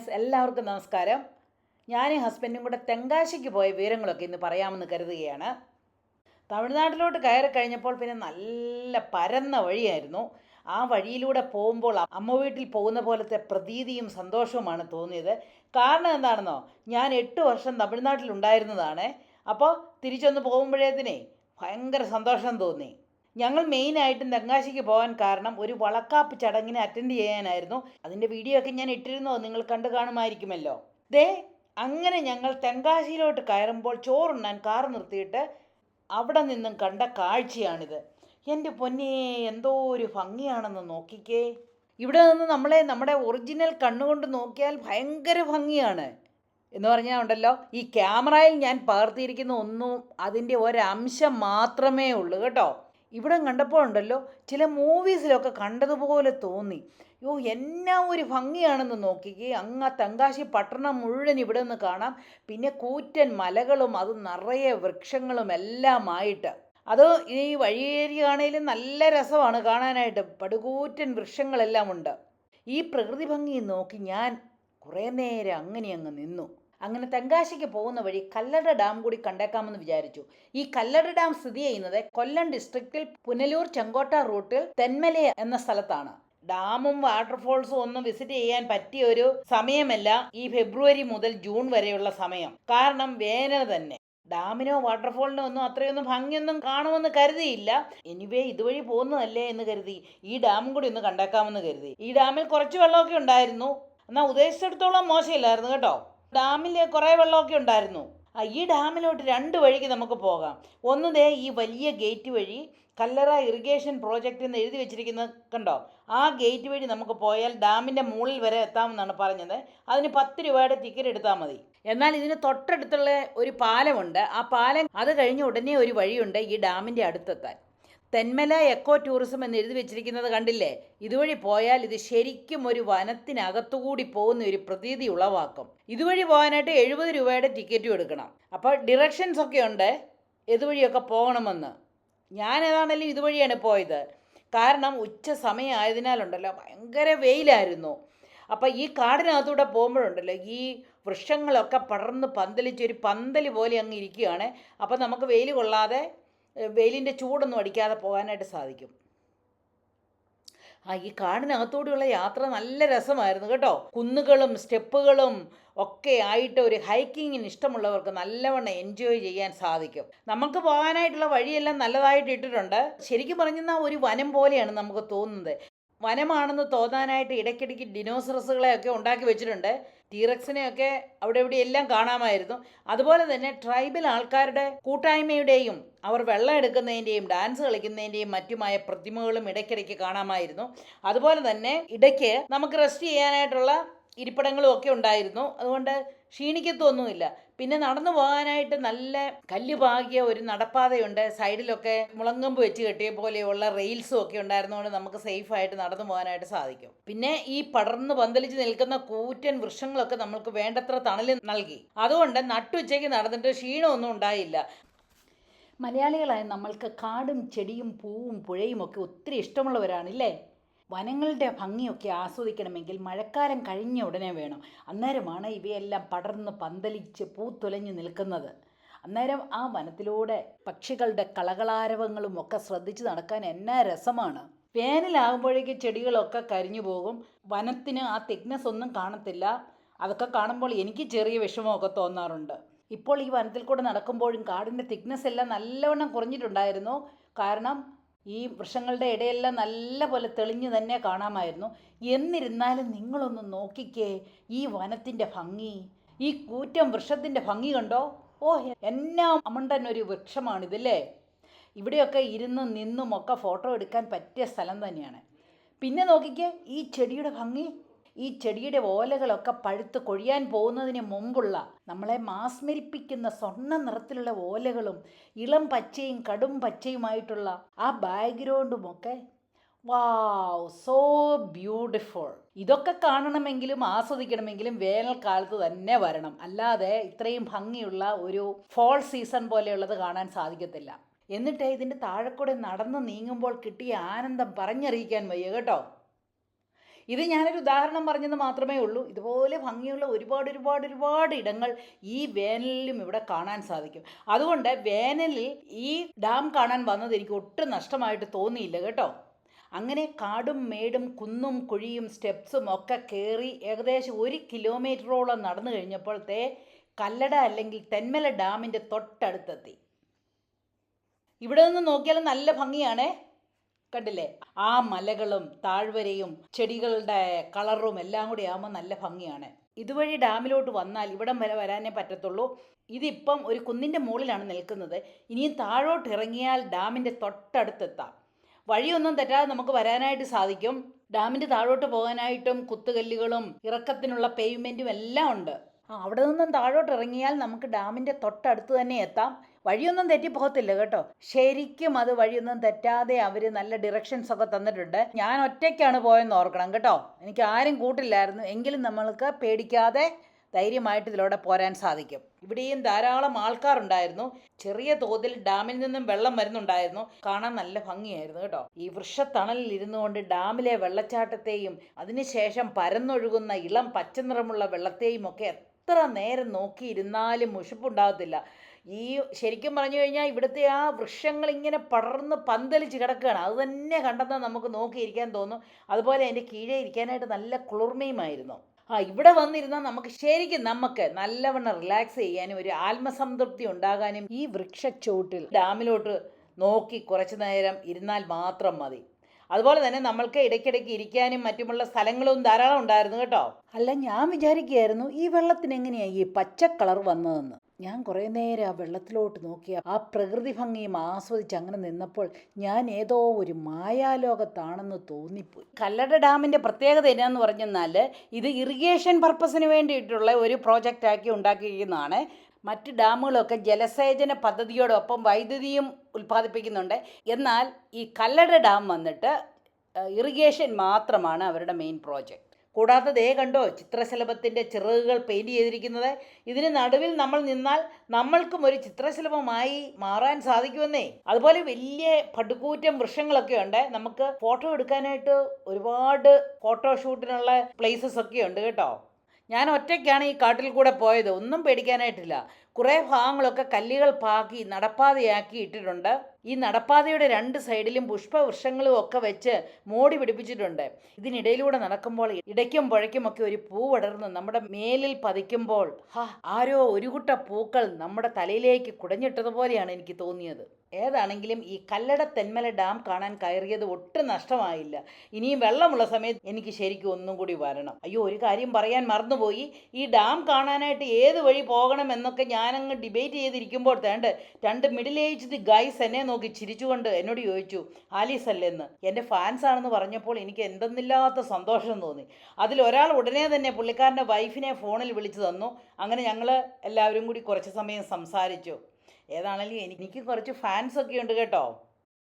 Guys, എല്ലാവർക്കും നമസ്കാരം. ഞാനും ഹസ്ബൻഡും കൂടെ തെങ്കാശിക്ക് പോയ വിവരങ്ങളൊക്കെ ഇന്ന് പറയാമെന്ന് കരുതുകയാണ്. തമിഴ്നാട്ടിലോട്ട് കയറി കഴിഞ്ഞപ്പോൾ പിന്നെ നല്ല പരന്ന വഴിയായിരുന്നു. ആ വഴിയിലൂടെ പോകുമ്പോൾ അമ്മ വീട്ടിൽ പോകുന്ന പോലത്തെ പ്രതീതിയും സന്തോഷവുമാണ് തോന്നിയത്. കാരണം എന്താണെന്നോ, ഞാൻ 8 വർഷം തമിഴ്നാട്ടിലുണ്ടായിരുന്നതാണ്. അപ്പോൾ തിരിച്ചൊന്ന് പോകുമ്പോഴേതിനെ ഭയങ്കര സന്തോഷം തോന്നി. ഞങ്ങൾ മെയിനായിട്ടും തെങ്കാശിക്ക് പോകാൻ കാരണം ഒരു വളക്കാപ്പ് ചടങ്ങിനെ അറ്റൻഡ് ചെയ്യാനായിരുന്നു. അതിൻ്റെ വീഡിയോ ഒക്കെ ഞാൻ ഇട്ടിരുന്നോ, നിങ്ങൾ കണ്ടു കാണുമായിരിക്കുമല്ലോ. അങ്ങനെ ഞങ്ങൾ തെങ്കാശിയിലോട്ട് കയറുമ്പോൾ ചോറുണ്ണാൻ കാർ നിർത്തിയിട്ട് അവിടെ നിന്നും കണ്ട കാഴ്ചയാണിത്. എൻ്റെ പൊന്നേ, എന്തോ ഒരു ഭംഗിയാണെന്ന് നോക്കിക്കേ. ഇവിടെ നിന്ന് നമ്മുടെ ഒറിജിനൽ കണ്ണുകൊണ്ട് നോക്കിയാൽ ഭയങ്കര ഭംഗിയാണ്. എന്ന് പറഞ്ഞാൽ ഉണ്ടല്ലോ, ഈ ക്യാമറയിൽ ഞാൻ പകർത്തിയിരിക്കുന്ന ഒന്നും അതിൻ്റെ ഒരംശം മാത്രമേ ഉള്ളൂ കേട്ടോ. ഇവിടെ കണ്ടപ്പോൾ ഉണ്ടല്ലോ, ചില മൂവീസിലൊക്കെ കണ്ടതുപോലെ തോന്നി. എന്നാ ഒരു ഭംഗിയാണെന്ന് നോക്കിക്കേ. അങ്ങ് തെങ്കാശി പട്ടണം മുഴുവൻ ഇവിടെ നിന്ന് കാണാം. പിന്നെ കൂറ്റൻ മലകളും അത് നിറയെ വൃക്ഷങ്ങളും എല്ലാമായിട്ട്. അത് ഈ വഴിയേരിയാണേലും നല്ല രസമാണ് കാണാനായിട്ട്. പടുകൂറ്റൻ വൃക്ഷങ്ങളെല്ലാം ഉണ്ട്. ഈ പ്രകൃതി ഭംഗി നോക്കി ഞാൻ കുറേ നേരം അങ്ങ് നിന്നു. അങ്ങനെ തെങ്കാശിക്ക് പോകുന്ന വഴി കല്ലട ഡാം കൂടി കണ്ടേക്കാമെന്ന് വിചാരിച്ചു. ഈ കല്ലട ഡാം സ്ഥിതി ചെയ്യുന്നത് കൊല്ലം ഡിസ്ട്രിക്റ്റിൽ പുനലൂർ ചെങ്കോട്ട റൂട്ടിൽ തെന്മല എന്ന സ്ഥലത്താണ്. ഡാമും വാട്ടർഫോൾസും ഒന്നും വിസിറ്റ് ചെയ്യാൻ പറ്റിയ ഒരു സമയമല്ല ഈ ഫെബ്രുവരി മുതൽ ജൂൺ വരെയുള്ള സമയം. കാരണം വേനൽ തന്നെ. ഡാമിനോ വാട്ടർഫോളിനോ ഒന്നും അത്രയൊന്നും ഭംഗിയൊന്നും കാണുമെന്ന് കരുതിയില്ല. എനിവേ ഇതുവഴി പോകുന്നതല്ലേ എന്ന് കരുതി ഈ ഡാമും കൂടി ഒന്ന് കണ്ടേക്കാമെന്ന് കരുതി. ഈ ഡാമിൽ കുറച്ച് വെള്ളമൊക്കെ ഉണ്ടായിരുന്നു. എന്നാൽ ഉദ്ദേശിച്ചിടത്തോളം മോശമില്ലായിരുന്നു കേട്ടോ. ഡാമിൽ കുറേ വെള്ളമൊക്കെ ഉണ്ടായിരുന്നു. ഈ ഡാമിലോട്ട് 2 വഴിക്ക് നമുക്ക് പോകാം. ഒന്ന് ഈ വലിയ ഗേറ്റ് വഴി, കല്ലറ ഇറിഗേഷൻ പ്രോജക്റ്റ് എന്ന് എഴുതി വെച്ചിരിക്കുന്നത് കണ്ടോ. ആ ഗേറ്റ് വഴി നമുക്ക് പോയാൽ ഡാമിൻ്റെ മുകളിൽ വരെ എത്താമെന്നാണ് പറഞ്ഞത്. അതിന് 10 രൂപയുടെ ടിക്കറ്റ് എടുത്താൽ മതി. എന്നാൽ ഇതിന് തൊട്ടടുത്തുള്ള ഒരു പാലമുണ്ട്. ആ പാലം അത് കഴിഞ്ഞ് ഉടനെ ഒരു വഴിയുണ്ട് ഈ ഡാമിൻ്റെ അടുത്തെത്താൻ. തെന്മല എക്കോ ടൂറിസം എന്ന് എഴുതി വെച്ചിരിക്കുന്നത് കണ്ടില്ലേ. ഇതുവഴി പോയാൽ ഇത് ശരിക്കും ഒരു വനത്തിനകത്തുകൂടി പോകുന്ന ഒരു പ്രതീതി ഉളവാക്കും. ഇതുവഴി പോകാനായിട്ട് 70 രൂപയുടെ ടിക്കറ്റും എടുക്കണം. അപ്പോൾ ഡിറക്ഷൻസ് ഒക്കെ ഉണ്ട് ഇതുവഴിയൊക്കെ പോകണമെന്ന്. ഞാൻ ഏതാണെങ്കിലും ഇതുവഴിയാണ് പോയത്. കാരണം ഉച്ച സമയം ആയതിനാലുണ്ടല്ലോ ഭയങ്കര വെയിലായിരുന്നു. അപ്പോൾ ഈ കാടിനകത്തൂടെ പോകുമ്പോഴുണ്ടല്ലോ ഈ വൃക്ഷങ്ങളൊക്കെ പടർന്ന് പന്തലിച്ചൊരു പന്തൽ പോലെ അങ്ങ് ഇരിക്കുകയാണ്. അപ്പോൾ നമുക്ക് വെയിൽ കൊള്ളാതെ, വെയിലിൻ്റെ ചൂടൊന്നും അടിക്കാതെ പോകാനായിട്ട് സാധിക്കും. ഈ കാടിനകത്തോടെയുള്ള യാത്ര നല്ല രസമായിരുന്നു കേട്ടോ. കുന്നുകളും സ്റ്റെപ്പുകളും ഒക്കെ ആയിട്ട് ഒരു ഹൈക്കിങ്ങിന് ഇഷ്ടമുള്ളവർക്ക് നല്ലവണ്ണം എൻജോയ് ചെയ്യാൻ സാധിക്കും. നമുക്ക് പോകാനായിട്ടുള്ള വഴിയെല്ലാം നല്ലതായിട്ട് ഇട്ടിട്ടുണ്ട്. ശരിക്കും പറഞ്ഞാൽ ഒരു വനം പോലെയാണ് നമുക്ക് തോന്നുന്നത്. വനമാണെന്ന് തോന്നാനായിട്ട് ഇടയ്ക്കിടയ്ക്ക് ഡിനോസറസുകളെയൊക്കെ ഉണ്ടാക്കി വെച്ചിട്ടുണ്ട്. ടീറക്സിനെയൊക്കെ അവിടെ ഇവിടെ എല്ലാം കാണാമായിരുന്നു. അതുപോലെ തന്നെ ട്രൈബൽ ആൾക്കാരുടെ കൂട്ടായ്മയുടെയും അവർ വെള്ളം എടുക്കുന്നതിൻ്റെയും ഡാൻസ് കളിക്കുന്നതിൻ്റെയും മറ്റുമായ പ്രതിമകളും ഇടയ്ക്കിടയ്ക്ക് കാണാമായിരുന്നു. അതുപോലെ തന്നെ ഇടയ്ക്ക് നമുക്ക് റെസ്റ്റ് ചെയ്യാനായിട്ടുള്ള ഇരിപ്പിടങ്ങളും ഒക്കെ ഉണ്ടായിരുന്നു. അതുകൊണ്ട് ക്ഷീണിക്കത്തൊന്നുമില്ല. പിന്നെ നടന്നു പോകാനായിട്ട് നല്ല കല്ല് പാകിയ ഒരു നടപ്പാതയുണ്ട്. സൈഡിലൊക്കെ മുളങ്കമ്പ് വെച്ച് കെട്ടിയ പോലെയുള്ള റെയിൽസും ഒക്കെ ഉണ്ടായിരുന്നതുകൊണ്ട് നമുക്ക് സേഫായിട്ട് നടന്നു പോകാനായിട്ട് സാധിക്കും. പിന്നെ ഈ പടർന്ന് പന്തലിച്ച് നിൽക്കുന്ന കൂറ്റൻ വൃക്ഷങ്ങളൊക്കെ നമുക്ക് വേണ്ടത്ര തണൽ നൽകി. അതുകൊണ്ട് നട്ടുച്ചയ്ക്ക് നടന്നിട്ട് ക്ഷീണമൊന്നും ഉണ്ടായില്ല. മലയാളികളായ നമ്മൾക്ക് കാടും ചെടിയും പൂവും പുഴയും ഒക്കെ ഒത്തിരി ഇഷ്ടമുള്ളവരാണില്ലേ. വനങ്ങളുടെ ഭംഗിയൊക്കെ ആസ്വദിക്കണമെങ്കിൽ മഴക്കാലം കഴിഞ്ഞ ഉടനെ വേണം. അന്നേരമാണ് ഇവയെല്ലാം പടർന്ന് പന്തലിച്ച് പൂത്തുലഞ്ഞ് നിൽക്കുന്നത്. അന്നേരം ആ വനത്തിലൂടെ പക്ഷികളുടെ കളകളാരവങ്ങളും ഒക്കെ ശ്രദ്ധിച്ച് നടക്കാൻ എന്നാ രസമാണ്. വേനലാകുമ്പോഴേക്ക് ചെടികളൊക്കെ കരിഞ്ഞു പോകും. വനത്തിന് ആ തിക്നെസ് ഒന്നും കാണത്തില്ല. അതൊക്കെ കാണുമ്പോൾ എനിക്ക് ചെറിയ വിഷമമൊക്കെ തോന്നാറുണ്ട്. ഇപ്പോൾ ഈ വനത്തിൽ കൂടെ നടക്കുമ്പോഴും കാടിൻ്റെ തിക്നെസ് എല്ലാം നല്ലവണ്ണം കുറഞ്ഞിട്ടുണ്ടായിരുന്നു. കാരണം ഈ വൃക്ഷങ്ങളുടെ ഇടയെല്ലാം നല്ല പോലെ തെളിഞ്ഞു തന്നെ കാണാമായിരുന്നു. എന്നിരുന്നാലും നിങ്ങളൊന്ന് നോക്കിക്കേ ഈ വനത്തിൻ്റെ ഭംഗി. ഈ കൂറ്റൻ വൃക്ഷത്തിൻ്റെ ഭംഗി കണ്ടോ. എന്നാ അമണ്ടൻ ഒരു വൃക്ഷമാണിതല്ലേ. ഇവിടെയൊക്കെ ഇരുന്നും നിന്നും ഒക്കെ ഫോട്ടോ എടുക്കാൻ പറ്റിയ സ്ഥലം തന്നെയാണ്. പിന്നെ നോക്കിക്കേ ഈ ചെടിയുടെ ഭംഗി. ഈ ചെടിയുടെ ഓലകളൊക്കെ പഴുത്ത് കൊഴിയാൻ പോകുന്നതിന് മുമ്പുള്ള നമ്മളെ മാസ്മരിപ്പിക്കുന്ന സ്വർണ്ണ നിറത്തിലുള്ള ഓലകളും ഇളം പച്ചയും കടും പച്ചയുമായിട്ടുള്ള ആ ബാക്ക്ഗ്രൗണ്ടുമൊക്കെ വാവ്, സോ ബ്യൂട്ടിഫുൾ. ഇതൊക്കെ കാണണമെങ്കിലും ആസ്വദിക്കണമെങ്കിലും വേനൽക്കാലത്ത് തന്നെ വരണം. അല്ലാതെ ഇത്രയും ഭംഗിയുള്ള ഒരു ഫോൾ സീസൺ പോലെയുള്ളത് കാണാൻ സാധിക്കത്തില്ല. എന്നിട്ട് ഇതിൻ്റെ താഴെക്കൂടെ നടന്ന് നീങ്ങുമ്പോൾ കിട്ടിയ ആനന്ദം പറഞ്ഞറിയിക്കാൻ വയ്യ കേട്ടോ. ഇത് ഞാനൊരു ഉദാഹരണം പറഞ്ഞത് മാത്രമേ ഉള്ളൂ. ഇതുപോലെ ഭംഗിയുള്ള ഒരുപാട് ഇടങ്ങൾ ഈ വേനലിലും ഇവിടെ കാണാൻ സാധിക്കും. അതുകൊണ്ട് വേനലിൽ ഈ ഡാം കാണാൻ വന്നത് എനിക്ക് ഒട്ടും നഷ്ടമായിട്ട് തോന്നിയില്ല കേട്ടോ. അങ്ങനെ കാടും മേടും കുന്നും കുഴിയും സ്റ്റെപ്സും ഒക്കെ കയറി ഏകദേശം 1 കിലോമീറ്ററോളം നടന്നു കഴിഞ്ഞപ്പോഴത്തെ കല്ലട അല്ലെങ്കിൽ തെന്മല ഡാമിൻ്റെ തൊട്ടടുത്തെത്തി. ഇവിടെ നിന്ന് നോക്കിയാൽ നല്ല ഭംഗിയാണേ, കണ്ടില്ലേ? ആ മലകളും താഴ്വരയും ചെടികളുടെ കളറും എല്ലാം കൂടി ആകുമ്പോൾ നല്ല ഭംഗിയാണ്. ഇതുവഴി ഡാമിലോട്ട് വന്നാൽ ഇവിടം വരെ വരാനേ പറ്റത്തുള്ളൂ. ഇതിപ്പം ഒരു കുന്നിൻ്റെ മുകളിലാണ് നിൽക്കുന്നത്. ഇനിയും താഴോട്ട് ഇറങ്ങിയാൽ ഡാമിൻ്റെ തൊട്ടടുത്തെത്താം. വഴിയൊന്നും തെറ്റാതെ നമുക്ക് വരാനായിട്ട് സാധിക്കും. ഡാമിൻ്റെ താഴോട്ട് പോകാനായിട്ടും കുത്തുകല്ലുകളും ഇറക്കത്തിനുള്ള പേയ്മെൻറ്റും എല്ലാം ഉണ്ട്. അവിടെ നിന്നും താഴോട്ട് ഇറങ്ങിയാൽ നമുക്ക് ഡാമിൻ്റെ തൊട്ടടുത്ത് തന്നെ എത്താം. വഴിയൊന്നും തെറ്റിപ്പോകത്തില്ല കേട്ടോ. ശരിക്കും അത് വഴിയൊന്നും തെറ്റാതെ അവർ നല്ല ഡിറക്ഷൻസ് ഒക്കെ തന്നിട്ടുണ്ട്. ഞാൻ ഒറ്റയ്ക്കാണ് പോയെന്ന് ഓർക്കണം കേട്ടോ. എനിക്ക് ആരും കൂട്ടില്ലായിരുന്നു. എങ്കിലും നമ്മൾക്ക് പേടിക്കാതെ ധൈര്യമായിട്ട് ഇതിലൂടെ പോരാൻ സാധിക്കും. ഇവിടെയും ധാരാളം ആൾക്കാരുണ്ടായിരുന്നു. ചെറിയ തോതിൽ ഡാമിൽ നിന്നും വെള്ളം വരുന്നുണ്ടായിരുന്നു. കാണാൻ നല്ല ഭംഗിയായിരുന്നു കേട്ടോ. ഈ വൃക്ഷത്തണലിൽ ഇരുന്നു കൊണ്ട് ഡാമിലെ വെള്ളച്ചാട്ടത്തെയും അതിനുശേഷം പരന്നൊഴുകുന്ന ഇളം പച്ചനിറമുള്ള വെള്ളത്തെയും ഒക്കെ എത്ര നേരം നോക്കിയിരുന്നാലും മുഷിപ്പുണ്ടാകത്തില്ല. ഈ ശരിക്കും പറഞ്ഞു കഴിഞ്ഞാൽ ഇവിടുത്തെ ആ വൃക്ഷങ്ങൾ ഇങ്ങനെ പടർന്ന് പന്തലിച്ച് കിടക്കുകയാണ്. അത് തന്നെ കണ്ടെന്നാൽ നമുക്ക് നോക്കിയിരിക്കാൻ തോന്നും. അതുപോലെ അതിൻ്റെ കീഴേ ഇരിക്കാനായിട്ട് നല്ല കുളിർമയുമായിരുന്നു. ഇവിടെ വന്നിരുന്നാൽ നമുക്ക് ശരിക്കും നമുക്ക് നല്ലവണ്ണം റിലാക്സ് ചെയ്യാനും ഒരു ആത്മസംതൃപ്തി ഉണ്ടാകാനും ഈ വൃക്ഷച്ചോട്ടിൽ ഡാമിലോട്ട് നോക്കി കുറച്ചു നേരം ഇരുന്നാൽ മാത്രം മതി. അതുപോലെ തന്നെ നമ്മൾക്ക് ഇടയ്ക്കിടയ്ക്ക് ഇരിക്കാനും മറ്റുമുള്ള സ്ഥലങ്ങളും ധാരാളം ഉണ്ടായിരുന്നു കേട്ടോ. അല്ല, ഞാൻ വിചാരിക്കുകയായിരുന്നു ഈ വെള്ളത്തിന് എങ്ങനെയാണ് ഈ പച്ച കളർ വന്നതെന്ന്. ഞാൻ കുറേ നേരം ആ വെള്ളത്തിലോട്ട് നോക്കിയ ആ പ്രകൃതി ഭംഗിയും ആസ്വദിച്ച് അങ്ങനെ നിന്നപ്പോൾ ഞാൻ ഏതോ ഒരു മായാലോകത്താണെന്ന് തോന്നിപ്പോയി. കല്ലട ഡാമിൻ്റെ പ്രത്യേകത എന്നാന്ന് പറഞ്ഞെന്നാൽ ഇത് ഇറിഗേഷൻ പർപ്പസിന് വേണ്ടിയിട്ടുള്ള ഒരു പ്രോജക്റ്റാക്കി ഉണ്ടാക്കിയിരിക്കുന്നതാണ്. മറ്റ് ഡാമുകളൊക്കെ ജലസേചന പദ്ധതിയോടൊപ്പം വൈദ്യുതിയും ഉൽപ്പാദിപ്പിക്കുന്നുണ്ട്. എന്നാൽ ഈ കല്ലട ഡാം വന്നിട്ട് ഇറിഗേഷൻ മാത്രമാണ് അവരുടെ മെയിൻ പ്രോജക്റ്റ്. കൂടാതെ ദേ കണ്ടോ, ചിത്രശലഭത്തിൻ്റെ ചിറകുകൾ പെയിൻറ് ചെയ്തിരിക്കുന്നത്. ഇതിന് നടുവിൽ നമ്മൾ നിന്നാൽ നമ്മൾക്കും ഒരു ചിത്രശലഭമായി മാറാൻ സാധിക്കുമെന്നേ. അതുപോലെ വലിയ പടുകൂറ്റൻ വൃക്ഷങ്ങളൊക്കെ ഉണ്ട്. നമുക്ക് ഫോട്ടോ എടുക്കാനായിട്ട് ഒരുപാട് ഫോട്ടോഷൂട്ടിനുള്ള പ്ലേസസ് ഒക്കെ ഉണ്ട് കേട്ടോ. ഞാൻ ഒറ്റയ്ക്കാണ് ഈ കാട്ടിൽ കൂടെ പോയത്. ഒന്നും പേടിക്കാനായിട്ടില്ല. കുറേ ഭാഗങ്ങളൊക്കെ കല്ലുകൾ പാക്കി നടപ്പാതയാക്കി ഇട്ടിട്ടുണ്ട്. ഈ നടപ്പാതയുടെ 2 സൈഡിലും പുഷ്പവൃക്ഷങ്ങളും ഒക്കെ വെച്ച് മോടി പിടിപ്പിച്ചിട്ടുണ്ട്. ഇതിനിടയിലൂടെ നടക്കുമ്പോൾ ഇടയ്ക്കും പുഴയ്ക്കുമൊക്കെ ഒരു പൂ പടർന്ന് നമ്മുടെ മേലിൽ പതിക്കുമ്പോൾ ആരോ ഒരു കൂട്ട പൂക്കൾ നമ്മുടെ തലയിലേക്ക് കുടഞ്ഞിട്ടതുപോലെയാണ് എനിക്ക് തോന്നിയത്. ഏതാണെങ്കിലും ഈ കല്ലട തെന്മല ഡാം കാണാൻ കയറിയത് ഒട്ടും നഷ്ടമായില്ല. ഇനിയും വെള്ളമുള്ള സമയത്ത് എനിക്ക് ശരിക്കും ഒന്നും കൂടി വരണം. അയ്യോ, ഒരു കാര്യം പറയാൻ മറന്നുപോയി. ഈ ഡാം കാണാനായിട്ട് ഏത് വഴി പോകണം എന്നൊക്കെ ഞാനങ്ങ് ഡിബേറ്റ് ചെയ്തിരിക്കുമ്പോൾ 2 മിഡിൽ ഏജ്ഡ് ഗൈസ് എന്നെ നോക്കി ചിരിച്ചുകൊണ്ട് എന്നോട് ചോദിച്ചു, ആലീസ് അല്ലെന്ന്. എൻ്റെ ഫാൻസ് ആണെന്ന് പറഞ്ഞപ്പോൾ എനിക്ക് എന്തെന്നില്ലാത്ത സന്തോഷം തോന്നി. അതിലൊരാൾ ഉടനെ തന്നെ പുള്ളിക്കാരൻ്റെ വൈഫിനെ ഫോണിൽ വിളിച്ചു തന്നു. അങ്ങനെ ഞങ്ങൾ എല്ലാവരും കൂടി കുറച്ച് സമയം സംസാരിച്ചു. ഏതാണെങ്കിലും എനിക്ക് കുറച്ച് ഫാൻസൊക്കെ ഉണ്ട് കേട്ടോ.